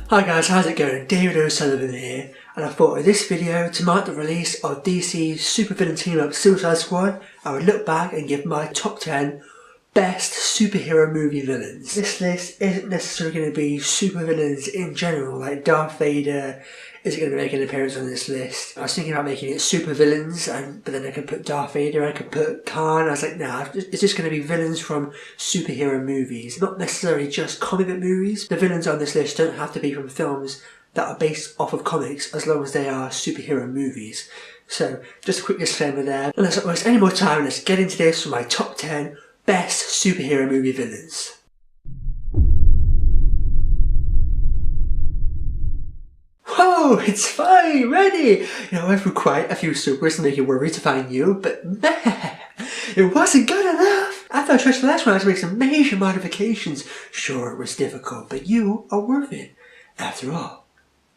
Hi guys, how's it going? David O'Sullivan here, and I thought in this video, to mark the release of DC's supervillain team-up Suicide Squad, I would look back and give my top 10 best superhero movie villains. This list isn't necessarily going to be supervillains in general, like Darth Vader isn't going to make an appearance on this list. I was thinking about making it supervillains, but then I could put Darth Vader, I could put Khan. I was like, nah, it's just going to be villains from superhero movies, not necessarily just comic book movies. The villains on this list don't have to be from films that are based off of comics, as long as they are superhero movies. So, just a quick disclaimer there. And let's not waste any more time, let's get into this for my top 10 best superhero movie villains. Whoa, it's fine, ready! I went through quite a few supers to make it worry to find you, but man, it wasn't good enough! After I tried the last one, I had to make some major modifications. Sure, it was difficult, but you are worth it. After all,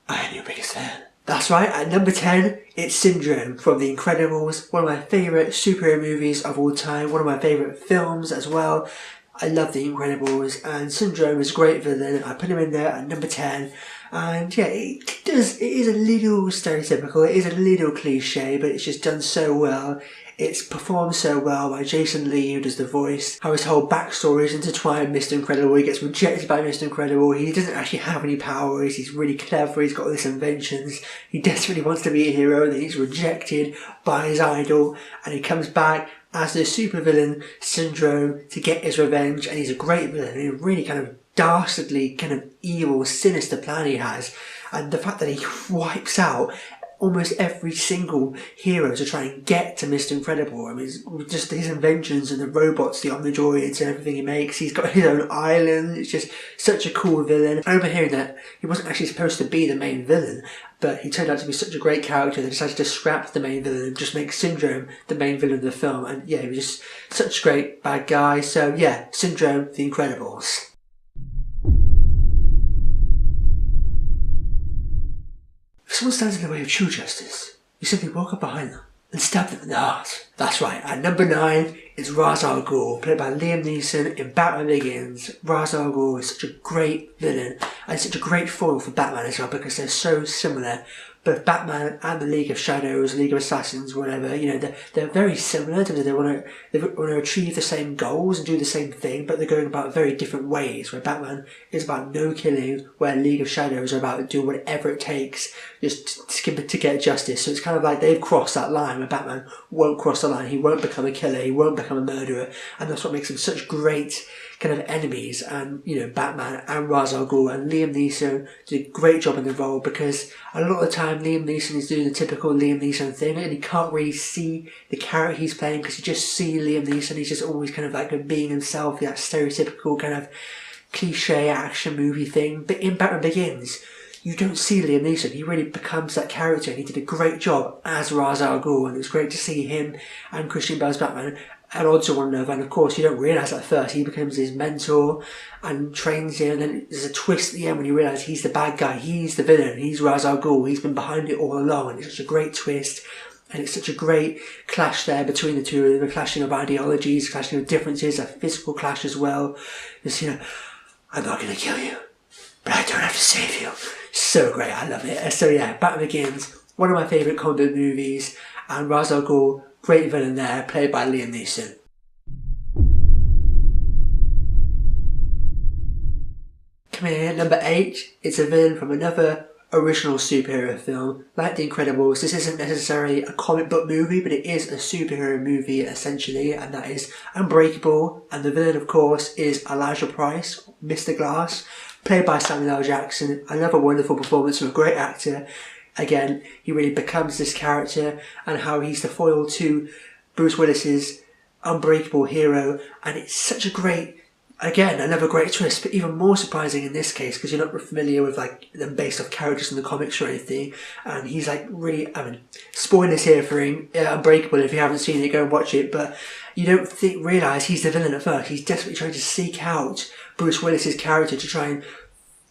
I am your biggest fan. That's right, at number 10, it's Syndrome from The Incredibles, one of my favourite superhero movies of all time, one of my favourite films as well. I love The Incredibles, and Syndrome is a great villain. I put him in there at number 10, and yeah, it is a little stereotypical, it is a little cliche, but it's just done so well. It's performed so well by Jason Lee, who does the voice. How his whole backstory is intertwined with Mr. Incredible. He gets rejected by Mr. Incredible. He doesn't actually have any powers. He's really clever. He's got all these inventions. He desperately wants to be a hero, and then he's rejected by his idol. And he comes back as the supervillain Syndrome to get his revenge. And he's a great villain. A really kind of dastardly, kind of evil, sinister plan he has. And the fact that he wipes out almost every single hero to try and get to Mr. Incredible. I mean, just his inventions and the robots, the Omnidroids and everything he makes. He's got his own island. It's just such a cool villain. I remember hearing that he wasn't actually supposed to be the main villain, but he turned out to be such a great character they decided to scrap the main villain and just make Syndrome the main villain of the film. And yeah, he was just such a great bad guy. So yeah, Syndrome, The Incredibles. If someone stands in the way of true justice, you simply walk up behind them and stab them in the heart. That's right, at number 9, it's Ras al Ghul, played by Liam Neeson in Batman Begins. Ras al Ghul is such a great villain, and such a great foil for Batman as well, because they're so similar. Both Batman and the League of Shadows, League of Assassins, whatever, they're very similar. They want to achieve the same goals and do the same thing, but they're going about very different ways. Where Batman is about no killing, where League of Shadows are about doing whatever it takes just to get justice. So it's kind of like they've crossed that line, where Batman won't cross the line. He won't become a killer. He won't become a murderer, and that's what makes them such great kind of enemies. And Batman and Ras al Ghul and Liam Neeson did a great job in the role, because a lot of the time Liam Neeson is doing the typical Liam Neeson thing, and you can't really see the character he's playing, because you just see Liam Neeson. He's just always kind of like being himself, that stereotypical kind of cliche action movie thing. But in Batman Begins, you don't see Liam Neeson. He really becomes that character, and he did a great job as Ras al Ghul, and it was great to see him and Christian Bale's Batman at odds with one another. And of course, you don't realise at first he becomes his mentor and trains him, and then there's a twist at the end when you realise he's the bad guy, he's the villain, he's Ras al Ghul, he's been behind it all along. And it's such a great twist, and it's such a great clash there between the two of them, a clashing of ideologies, clashing of differences, a physical clash as well. Just, I'm not going to kill you, but I don't have to save you. So great, I love it. So yeah, Batman Begins, one of my favourite comic book movies, and Ras al Ghul, great villain there, played by Liam Neeson. Coming in at number 8, it's a villain from another original superhero film. Like The Incredibles, this isn't necessarily a comic book movie, but it is a superhero movie essentially, and that is Unbreakable. And the villain, of course, is Elijah Price, Mr. Glass, played by Samuel L. Jackson. Another wonderful performance from a great actor. Again, he really becomes this character, and how he's the foil to Bruce Willis's Unbreakable hero. And it's such a great, again, another great twist, but even more surprising in this case, because you're not familiar with them based off characters in the comics or anything. And he's really, spoilers here for Unbreakable. If you haven't seen it, go and watch it. But you don't realise he's the villain at first. He's desperately trying to seek out Bruce Willis's character to try and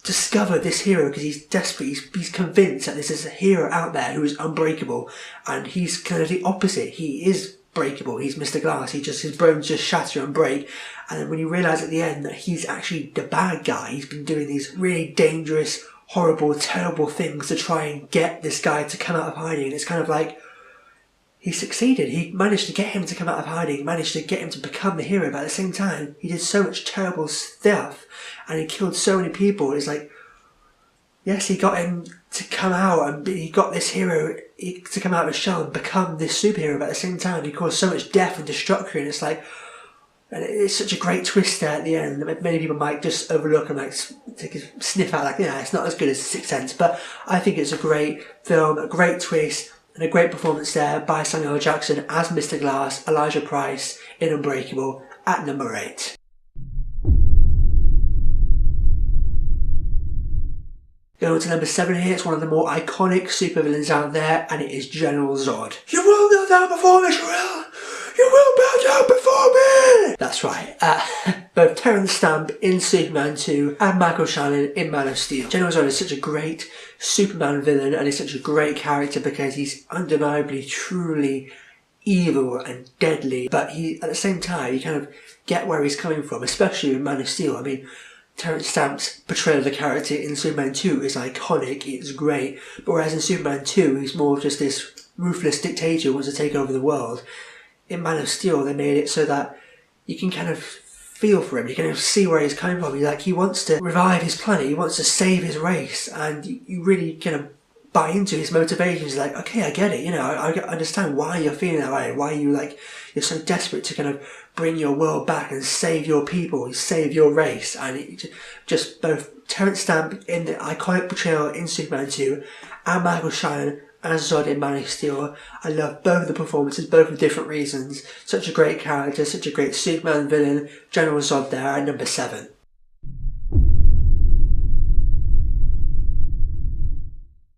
discover this hero, because he's desperate. He's convinced that there's a hero out there who is unbreakable, and he's kind of the opposite. He is breakable. He's Mr. Glass. His bones just shatter and break. And then when you realise at the end that he's actually the bad guy, he's been doing these really dangerous, horrible, terrible things to try and get this guy to come out of hiding. It's kind of like he succeeded. He managed to get him to come out of hiding, managed to get him to become the hero, but at the same time, he did so much terrible stuff and he killed so many people. It's like, yes, he got him to come out and he got this hero to come out of his shell and become this superhero, but at the same time, he caused so much death and destruction. It's like, and it's such a great twist there at the end that many people might just overlook and like take a sniff out, like, yeah, it's not as good as Sixth Sense, but I think it's a great film, a great twist, and a great performance there by Samuel L. Jackson as Mr. Glass, Elijah Price in Unbreakable at number 8. Going on to number 7 here, it's one of the more iconic supervillains out there, and it is General Zod. You will bow down before me, Sherelle! You will bow down before me! That's right. Both Terrence Stamp in Superman 2 and Michael Shannon in Man of Steel. General Zod is such a great Superman villain, and he's such a great character because he's undeniably, truly evil and deadly, but he, at the same time, you kind of get where he's coming from, especially in Man of Steel. I mean, Terrence Stamp's portrayal of the character in Superman 2 is iconic, it's great, but whereas in Superman 2 he's more of just this ruthless dictator who wants to take over the world, in Man of Steel they made it so that you can kind of feel for him, you can kind of see where he's coming from. He wants to revive his planet, he wants to save his race, and you really kind of buy into his motivations. Like, okay, I get it, you know, I understand why you're feeling that way, why you're so desperate to kind of bring your world back and save your people, save your race. And it just both Terrence Stamp in the iconic portrayal in Superman 2 and Michael Shannon as Zod in Man of Steel. I love both the performances, both for different reasons. Such a great character, such a great Superman villain. General Zod there at number 7.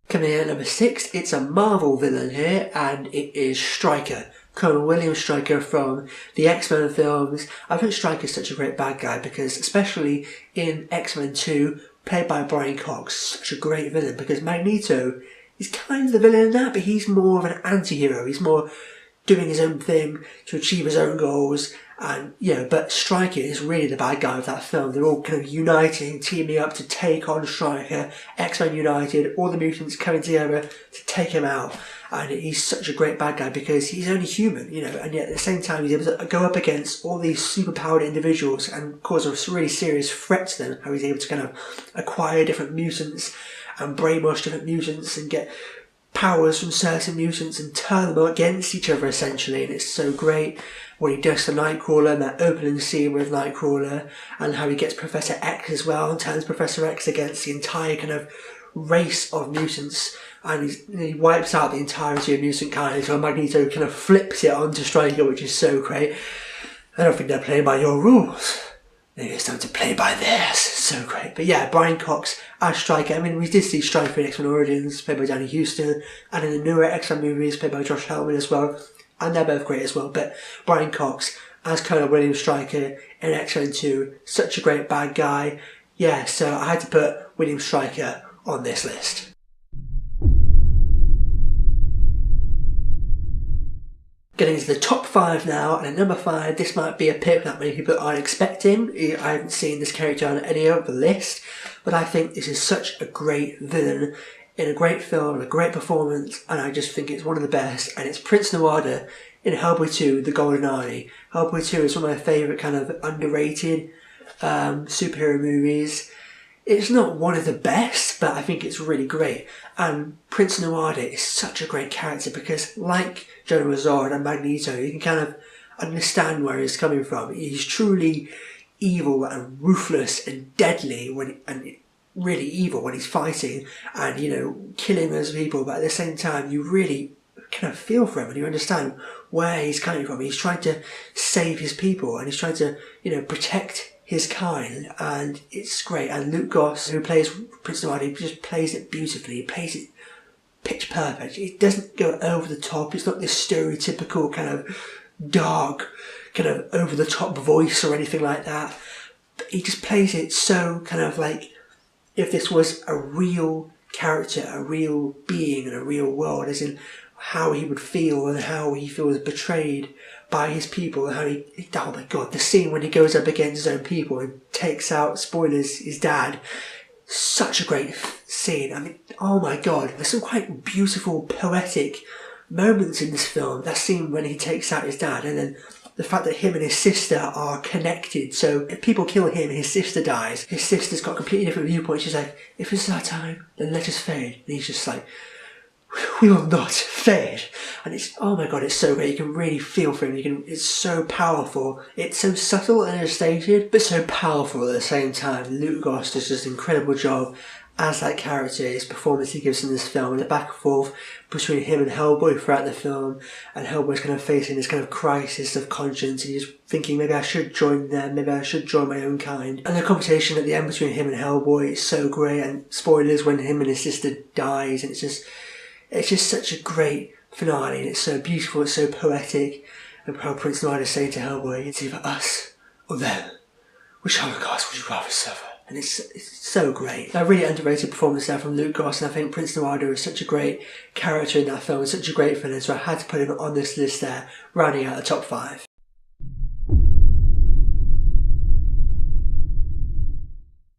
Coming in at number 6, it's a Marvel villain here, and it is Stryker. Colonel William Stryker from the X-Men films. I think Stryker is such a great bad guy because, especially in X-Men 2, played by Brian Cox, such a great villain because Magneto is kind of the villain in that, but he's more of an anti-hero. He's more doing his own thing to achieve his own goals, and but Stryker is really the bad guy of that film. They're all kind of uniting, teaming up to take on Stryker. X-Men united, all the mutants coming together to take him out. And he's such a great bad guy because he's only human, and yet at the same time he's able to go up against all these superpowered individuals and cause a really serious threat to them. How he's able to kind of acquire different mutants and brainwash different mutants and get powers from certain mutants and turn them against each other essentially. And it's so great when he does the Nightcrawler and that opening scene with Nightcrawler, and how he gets Professor X as well and turns Professor X against the entire kind of race of mutants, and he wipes out the entirety of mutant kind until Magneto kind of flips it onto Stryker, which is so great. I don't think they're playing by your rules. Maybe it's time to play by theirs. So great. But yeah, Brian Cox as Stryker. I mean, we did see Stryker in X-Men Origins, played by Danny Houston, and in the newer X-Men movies, played by Josh Helman as well. And they're both great as well. But Brian Cox as Colonel William Stryker in X-Men 2, such a great bad guy. Yeah, so I had to put William Stryker on this list. Getting into the top 5 now, and at number 5, this might be a pick that many people aren't expecting. I haven't seen this character on any other list, but I think this is such a great villain in a great film and a great performance, and I just think it's one of the best, and it's Prince Nuada in Hellboy 2, The Golden Army. Hellboy 2 is one of my favourite kind of underrated superhero movies. It's not one of the best, but I think it's really great. And Prince Nuada is such a great character because, like General Zod and Magneto, you can kind of understand where he's coming from. He's truly evil and ruthless and deadly and really evil when he's fighting and, killing those people. But at the same time, you really kind of feel for him and you understand where he's coming from. He's trying to save his people and he's trying to, protect his kind, and it's great. And Luke Goss, who plays Prince Nuada, he just plays it beautifully. He plays it pitch perfect. It doesn't go over the top. It's not this stereotypical kind of dark, kind of over the top voice or anything like that. But he just plays it so kind of like if this was a real character, a real being in a real world, as in how he would feel and how he feels betrayed by his people, and how oh my god, the scene when he goes up against his own people and takes out, spoilers, his dad. such a great scene. I mean, oh my god, there's some quite beautiful, poetic moments in this film. That scene when he takes out his dad, and then the fact that him and his sister are connected. So if people kill him, his sister dies. His sister's got a completely different viewpoint. She's like, if this is our time, then let us fade. And he's just like, we will not fade. And it's, oh my god, it's so great. You can really feel for him. It's so powerful. It's so subtle and understated, but so powerful at the same time. Luke Goss does just an incredible job as that character. His performance he gives in this film, and the back and forth between him and Hellboy throughout the film, and Hellboy's kind of facing this kind of crisis of conscience, and he's thinking, maybe I should join them, maybe I should join my own kind. And the conversation at the end between him and Hellboy is so great, and spoilers when him and his sister dies, and it's just such a great finale, and it's so beautiful, it's so poetic. And how Prince Nuada saying to Hellboy, it's either us or them. Which Holocaust would you rather suffer? And it's so great. A really underrated performance there from Luke Goss, and I think Prince Nuada is such a great character in that film, such a great villain, so I had to put him on this list there, rounding out the top 5.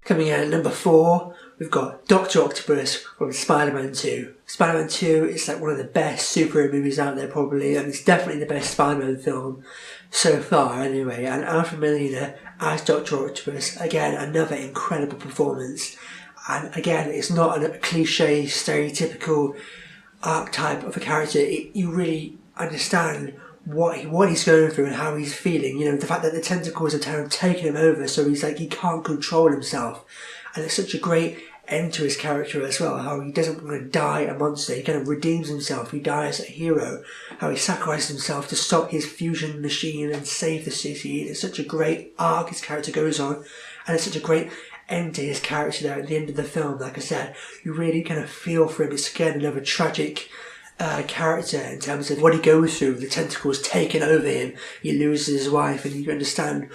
Coming in at number 4, we've got Dr. Octopus from Spider-Man 2. Spider-Man 2 is like one of the best superhero movies out there probably, and it's definitely the best Spider-Man film so far anyway. And Alfred Molina as Dr. Octopus, again, another incredible performance. And again, it's not a cliche, stereotypical archetype of a character. You really understand what he's going through and how he's feeling. You know, the fact that the tentacles have taken him over, so he's like, he can't control himself. And it's such a great end to his character as well, how he doesn't want to die a monster, he kind of redeems himself, he dies a hero, how he sacrifices himself to stop his fusion machine and save the city. It's such a great arc his character goes on, and it's such a great end to his character there at the end of the film. Like I said, you really kind of feel for him. It's again another tragic character in terms of what he goes through, the tentacles taking over him, he loses his wife, and you understand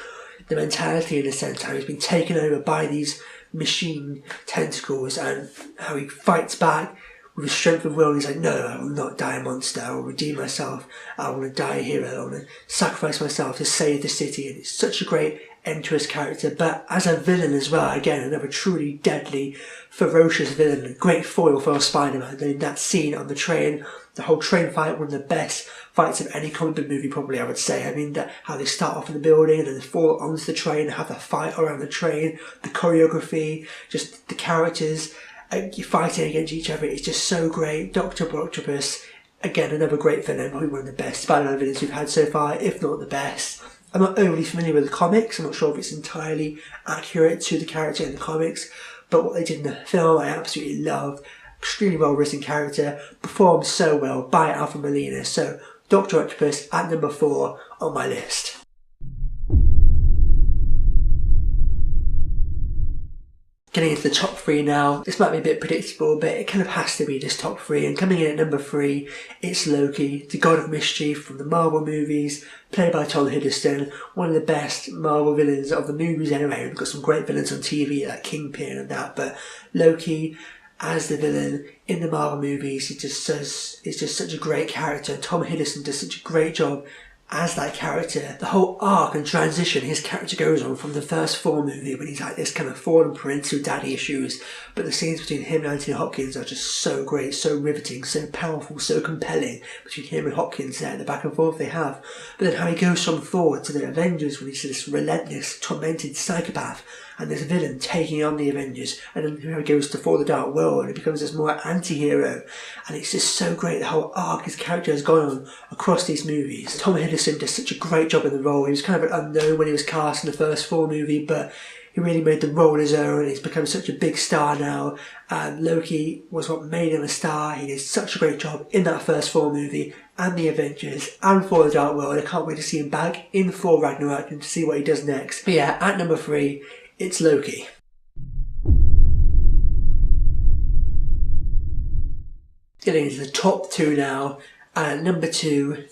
the mentality in a sense, how he's been taken over by these machine tentacles, and how he fights back with a strength of will. He's like, no, I will not die a monster, I will redeem myself, I want to die a hero, I want to sacrifice myself to save the city. And it's such a great end to his character, but as a villain as well, again, another truly deadly, ferocious villain, a great foil for Spider-Man. In that scene on the train, the whole train fight, one of the best fights of any comic book movie probably, I would say. I mean, how they start off in the building and then fall onto the train, have the fight around the train, the choreography, just the characters fighting against each other, it's just so great. Dr. Octopus, again, another great villain, probably one of the best Spider-Man villains we've had so far, if not the best. I'm not overly familiar with the comics, I'm not sure if it's entirely accurate to the character in the comics, but what they did in the film I absolutely love. Extremely well written character, performed so well by Alfred Molina. So Dr. Octopus at number 4 on my list. Getting into the top 3 now. This might be a bit predictable, but it kind of has to be this top 3. And coming in at number 3, it's Loki, the god of mischief from the Marvel movies, played by Tom Hiddleston, one of the best Marvel villains of the movies anyway. We've got some great villains on TV, like Kingpin and that, but Loki as the villain in the Marvel movies, is just such a great character, and Tom Hiddleston does such a great job as that character. The whole arc and transition his character goes on from the first Thor movie, when he's like this kind of fallen prince with daddy issues, but the scenes between him and Anthony Hopkins are just so great, so riveting, so powerful, so compelling between him and Hopkins there, the back and forth they have. But then how he goes from Thor to the Avengers when he's this relentless, tormented psychopath, and this villain taking on the Avengers, and then how he goes to Thor the Dark World and he becomes this more anti-hero, and it's just so great the whole arc his character has gone on across these movies. Tom Hiddleston does such a great job in the role. He was kind of an unknown when he was cast in the first Thor movie, but he really made the role his own, and he's become such a big star now, and Loki was what made him a star. He did such a great job in that first Thor movie, and the Avengers, and Thor the Dark World. I can't wait to see him back in Thor Ragnarok and to see what he does next. But yeah, at number 3, it's Loki. Getting into the top 2 now, and at number 2,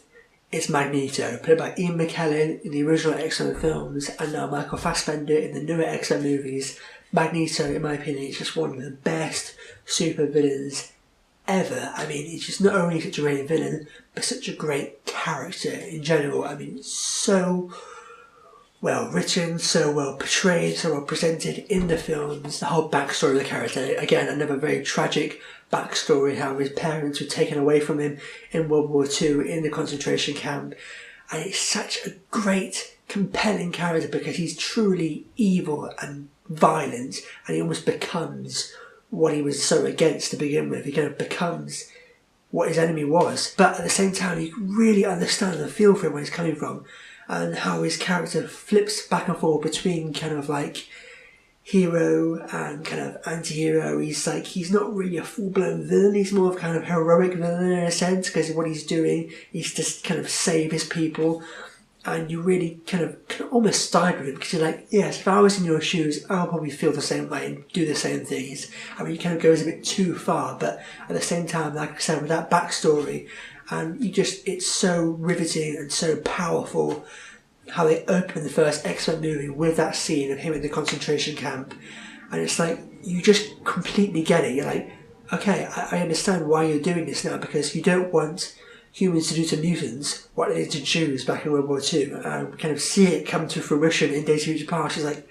it's Magneto, played by Ian McKellen in the original X-Men films, and now Michael Fassbender in the newer X-Men movies. Magneto, in my opinion, is just one of the best super villains ever. I mean, he's just not only such a great villain, but such a great character in general. I mean, so well written, so well portrayed, so well presented in the films. The whole backstory of the character, again, another very tragic backstory, how his parents were taken away from him in World War II in the concentration camp. And it's such a great, compelling character because he's truly evil and violent, and he almost becomes what he was so against to begin with. He kind of becomes what his enemy was. But at the same time, you really understand and feel for him where he's coming from, and how his character flips back and forth between kind of like hero and kind of anti-hero. He's not really a full-blown villain, he's more of kind of heroic villain in a sense, because what he's doing is just kind of save his people. And you really kind of almost side with him, because you're like, yes, if I was in your shoes, I'll probably feel the same way and do the same things. I mean, he kind of goes a bit too far, but at the same time, like I said, with that backstory, and it's so riveting and so powerful how they open the first X-Men movie with that scene of him in the concentration camp. And it's like, you just completely get it. You're like, okay, I understand why you're doing this now, because you don't want humans to do to mutants what they did to Jews back in World War II. And kind of see it come to fruition in Days of Future Past. She's like,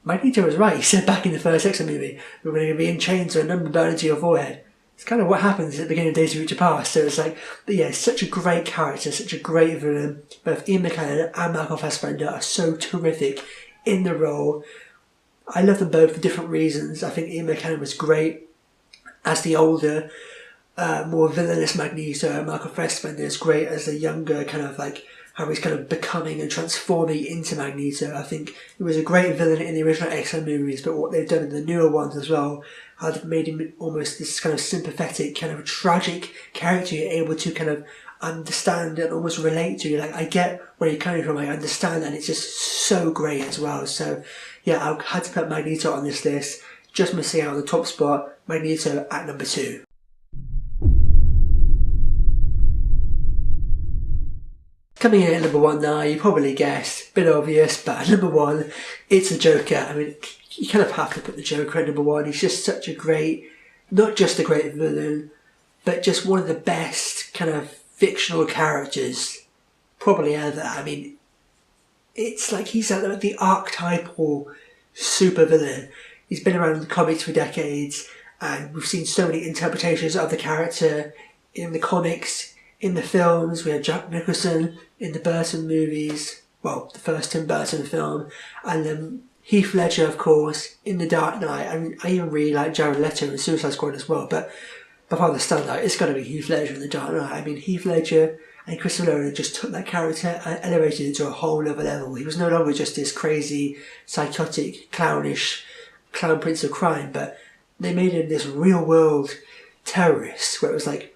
Magneto was right. He said back in the first X-Men movie, we're going to be in chains or a number burned into your forehead. It's kind of what happens at the beginning of Days of Future Past. So it's like, but yeah, such a great character, such a great villain. Both Ian McKellen and Michael Fassbender are so terrific in the role. I love them both for different reasons. I think Ian McKellen was great as the older, more villainous Magneto. Michael Fassbender is great as the younger, kind of like how he's kind of becoming and transforming into Magneto. I think he was a great villain in the original X-Men movies, but what they've done in the newer ones as well, how they've made him almost this kind of sympathetic, kind of tragic character you're able to kind of understand and almost relate to. You're like, I get where you're coming from, I understand, and it's just so great as well. So yeah, I had to put Magneto on this list. Just missing out on the top spot, Magneto at number 2. Coming in at number 1 now, you probably guessed, bit obvious, but at number 1, it's the Joker. I mean, you kind of have to put the Joker at number 1. He's just such a great, not just a great villain, but just one of the best kind of fictional characters probably ever. I mean, it's like he's like the archetypal super villain. He's been around in the comics for decades, and we've seen so many interpretations of the character in the comics, in the films. We had Jack Nicholson in the Burton movies, well, the first Tim Burton film, and then Heath Ledger, of course, in The Dark Knight. I mean, I even really like Jared Leto in Suicide Squad as well, but by far the standout, it's got to be Heath Ledger in The Dark Knight. I mean, Heath Ledger and Christopher Nolan just took that character and elevated it to a whole other level. He was no longer just this crazy, psychotic, clownish clown prince of crime, but they made him this real-world terrorist, where it was like,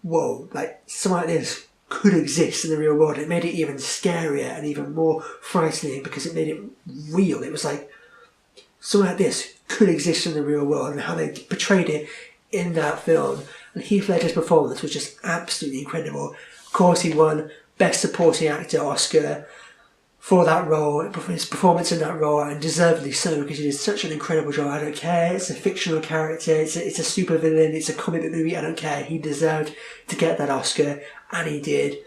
whoa, like, something like this could exist in the real world. It made it even scarier and even more frightening because it made it real. It was like, something like this could exist in the real world, and how they portrayed it in that film. And Heath Ledger's performance was just absolutely incredible. Of course, he won Best Supporting Actor Oscar for that role, for his performance in that role, and deservedly so, because he did such an incredible job. I don't care, it's a fictional character, it's a super villain, it's a comic book movie, I don't care. He deserved to get that Oscar, and he did.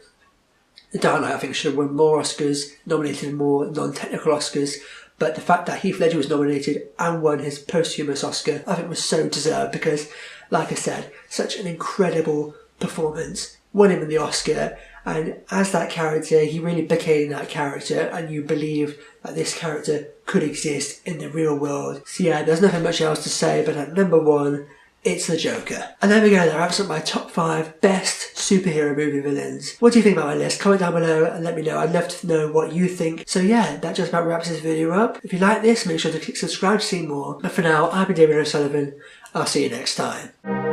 The Dark Knight, I think, should have won more Oscars, nominated more non-technical Oscars, but the fact that Heath Ledger was nominated and won his posthumous Oscar, I think was so deserved, because, like I said, such an incredible performance, won him the Oscar, and as that character, he really became that character, and you believe that this character could exist in the real world. So yeah, there's nothing much else to say, but at number 1, it's the Joker. And there we go, that wraps up my top 5 best superhero movie villains. What do you think about my list? Comment down below and let me know. I'd love to know what you think. So yeah, that just about wraps this video up. If you like this, make sure to click subscribe to see more. But for now, I've been David O'Sullivan. I'll see you next time.